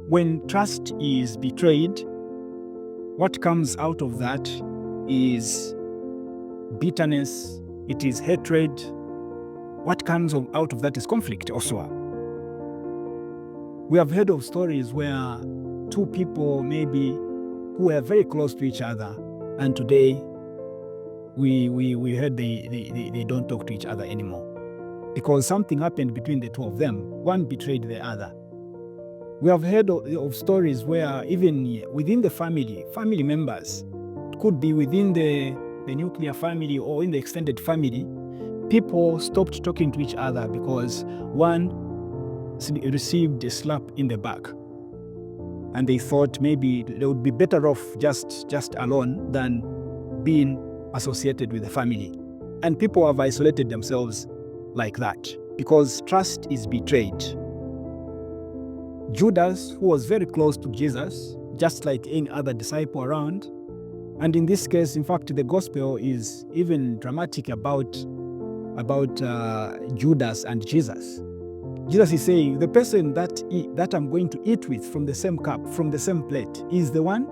When trust is betrayed, what comes out of that is bitterness, it is hatred. What comes out of that is conflict also. We have heard of stories where two people maybe who were very close to each other, and today we heard they don't talk to each other anymore because something happened between the two of them. One betrayed the other. We have heard of stories where even within the family members, it could be within the nuclear family or in the extended family, people stopped talking to each other because one received a slap in the back. And they thought maybe they would be better off just alone than being associated with the family. And people have isolated themselves like that because trust is betrayed. Judas, who was very close to Jesus, just like any other disciple around, and in this case, in fact, the gospel is even dramatic about Judas and Jesus. Jesus is saying, the person that I'm going to eat with from the same cup, from the same plate, is the one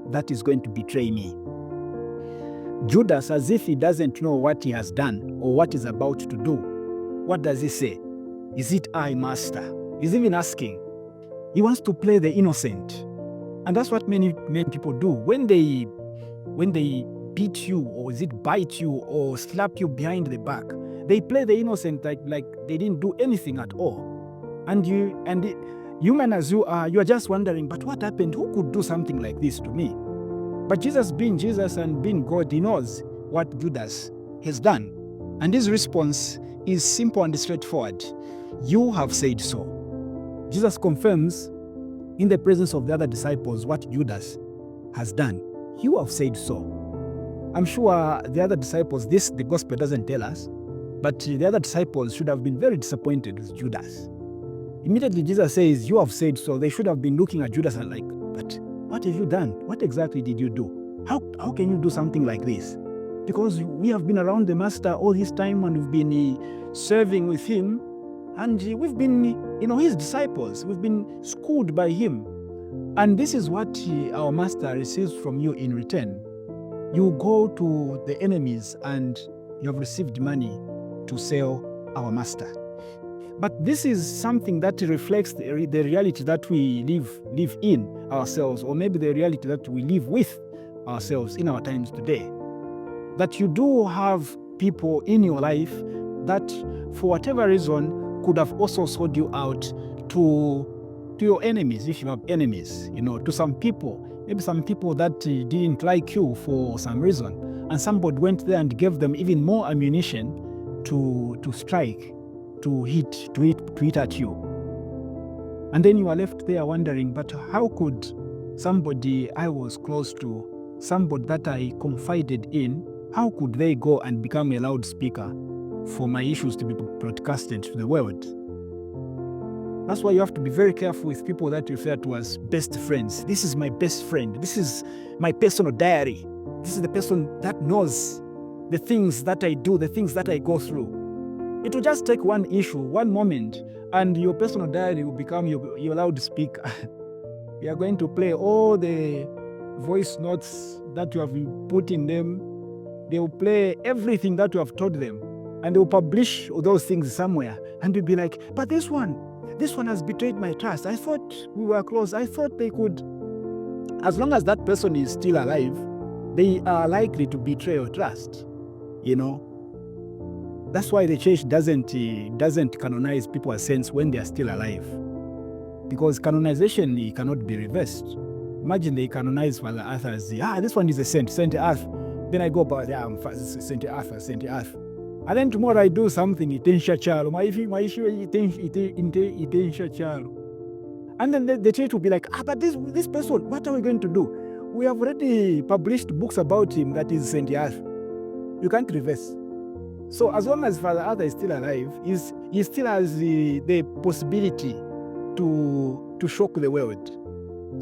that is going to betray me. Judas, as if he doesn't know what he has done or what he's about to do, what does he say? Is it I, Master? He's even asking. He wants to play the innocent. And that's what many people do. When they beat you, or is it bite you, or slap you behind the back, they play the innocent like they didn't do anything at all. And human as you are just wondering, but what happened? Who could do something like this to me? But Jesus, being Jesus and being God, he knows what Judas has done. And his response is simple and straightforward. You have said so. Jesus confirms in the presence of the other disciples what Judas has done. You have said so. I'm sure the other disciples, the gospel doesn't tell us, but the other disciples should have been very disappointed with Judas. Immediately Jesus says, you have said so. They should have been looking at Judas and like, but what have you done? What exactly did you do? How can you do something like this? Because we have been around the Master all this time and we've been serving with him, and we've been, his disciples. We've been schooled by him. And this is what our Master receives from you in return. You go to the enemies and you have received money to sell our Master. But this is something that reflects the reality that we live in ourselves, or maybe the reality that we live with ourselves in our times today. That you do have people in your life that, for whatever reason, could have also sold you out to your enemies, if you have enemies, to some people, maybe some people that didn't like you for some reason, and somebody went there and gave them even more ammunition to strike, to hit at you. And then you are left there wondering, but how could somebody I was close to, somebody that I confided in, how could they go and become a loudspeaker for my issues to be broadcasted to the world? That's why you have to be very careful with people that you refer to as best friends. This is my best friend. This is my personal diary. This is the person that knows the things that I do, the things that I go through. It will just take one issue, one moment, and your personal diary will become your loudspeaker. You are going to play all the voice notes that you have put in them. They will play everything that you have told them, and they will publish those things somewhere. And you'll be like, but this one has betrayed my trust. I thought we were close. I thought they could. As long as that person is still alive, they are likely to betray your trust. That's why the church doesn't canonize people as saints when they are still alive. Because canonization cannot be reversed. Imagine they canonize Father Arthur as, this one is a saint, Saint Arthur. Then I go about, I'm Saint Arthur, Saint Arthur. And then tomorrow I do something, itensha chalo. My issue itensha chalo. And then the church will be like, but this person, what are we going to do? We have already published books about him that is Saint Arthur. You can't reverse. So as long as Father Arthur is still alive, he still has the possibility to shock the world.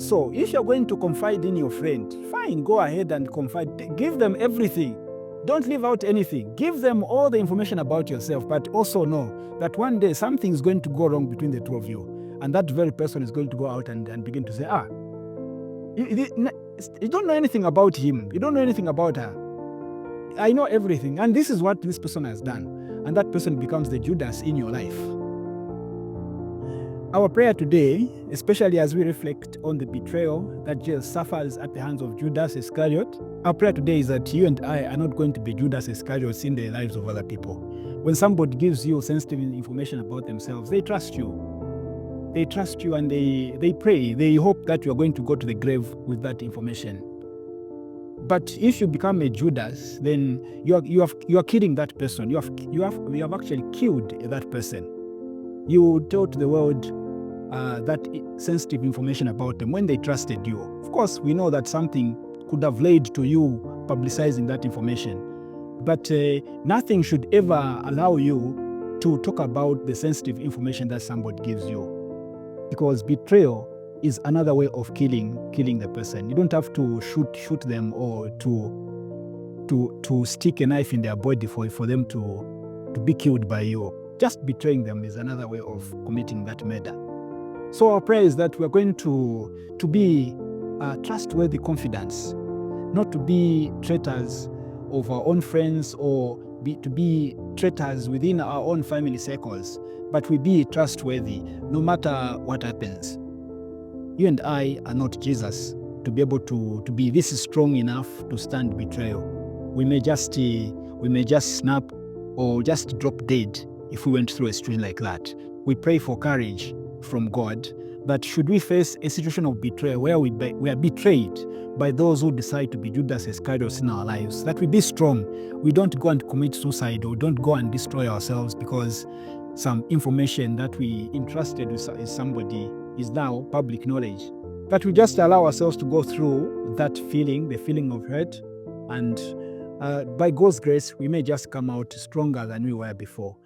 So if you're going to confide in your friend, fine, go ahead and confide. Give them everything. Don't leave out anything. Give them all the information about yourself, but also know that one day something is going to go wrong between the two of you. And that very person is going to go out and begin to say, you don't know anything about him. You don't know anything about her. I know everything. And this is what this person has done. And that person becomes the Judas in your life. Our prayer today, especially as we reflect on the betrayal that Jesus suffers at the hands of Judas Iscariot, our prayer today is that you and I are not going to be Judas Iscariots in the lives of other people. When somebody gives you sensitive information about themselves, they trust you. They trust you and they pray. They hope that you are going to go to the grave with that information. But if you become a Judas, then you are killing that person. You have actually killed that person. You tell to the world that sensitive information about them when they trusted you. Of course, we know that something could have led to you publicizing that information. But nothing should ever allow you to talk about the sensitive information that somebody gives you. Because betrayal is another way of killing the person. You don't have to shoot them or to stick a knife in their body for them to be killed by you. Just betraying them is another way of committing that murder. So our prayer is that we are going to be trustworthy confidants, not to be traitors of our own friends or to be traitors within our own family circles, but we be trustworthy no matter what happens. You and I are not Jesus to be able to be this strong enough to stand betrayal. We may just snap or just drop dead if we went through a situation like that. We pray for courage from God, but should we face a situation of betrayal where we are betrayed by those who decide to be Judas Iscariots in our lives, that we be strong. We don't go and commit suicide or don't go and destroy ourselves because some information that we entrusted with somebody is now public knowledge. But we just allow ourselves to go through that feeling, the feeling of hurt, and by God's grace, we may just come out stronger than we were before.